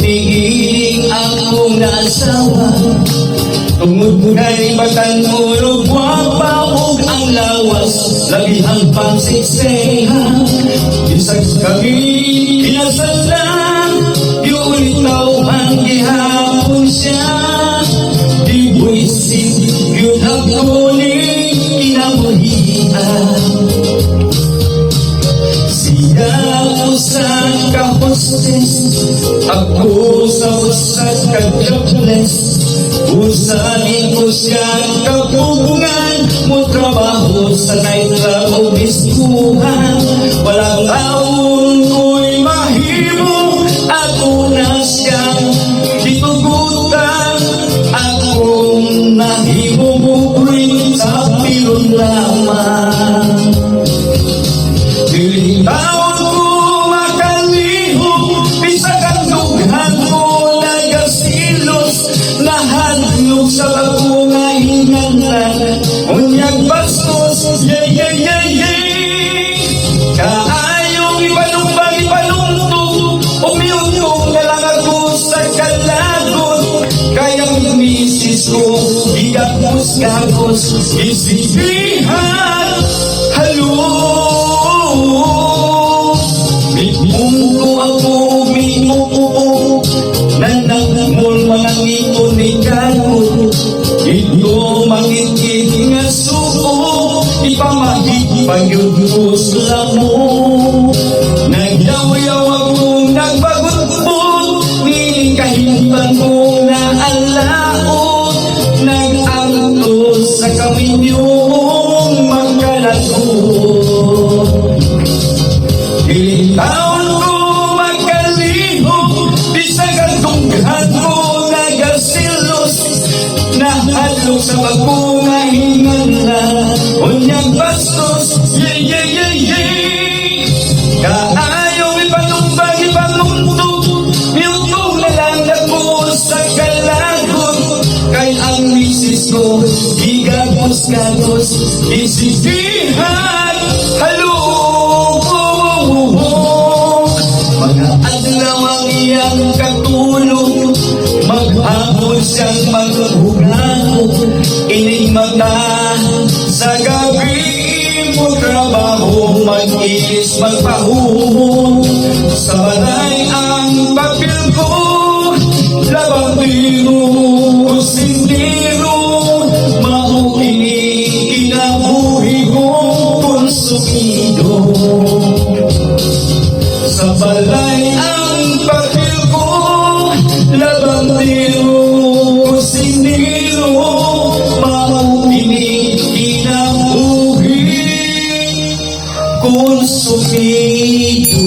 Tiging akong nasawa tungod kay batanulog wapaog ang lawas labihang pangsikseha isag kami kinasalang yulitaw ang gihapon siya di buisip yun ako ni kinabuhian siya usang kahostes ako sa usang ka-jobless usahin ko siya kabungan mo trabaho sa nightclub o diskuhan walang taon ko'y mahimo ako na siyang itugutan akong nahimo bukring sa pilon lamang taon ko makalihog bisag ang dughan ko nagasilos nahadlog sa bago nga hinganlan unyag bastos kaayong ipanungtog umiyong na lang ako sa kalagot kayang misis ko gigapos-gapos isipihan halo Mingko ako, mingko nanangmol mga ngito ni Kagot ito mangikit nga suko ipamahig pag-yud ko sila mo nagyaw-yaw akong nagbagot-bot nikahintan ko na alaot nag-angto sa kaminyong magkalagot taon ko magkalihog bisag ang dunggan ko nagasilos nahadlok sa bago nga hinganlan unyag bastos kaayong ipanungtog miltog na lang ako sa kalagot kay ang misis ko gigagos-gagos isipihan halo mga adlaw ang iyang katulong maghapon siyang maghugago ining mata sa gabi mo trabaho mag-iis magpahuhog sa balay ang papel ko labandero sindero maukini kinabuhi kong konsumido sa balay ang papel ko labandero sindero maupini kinabuhi konsumido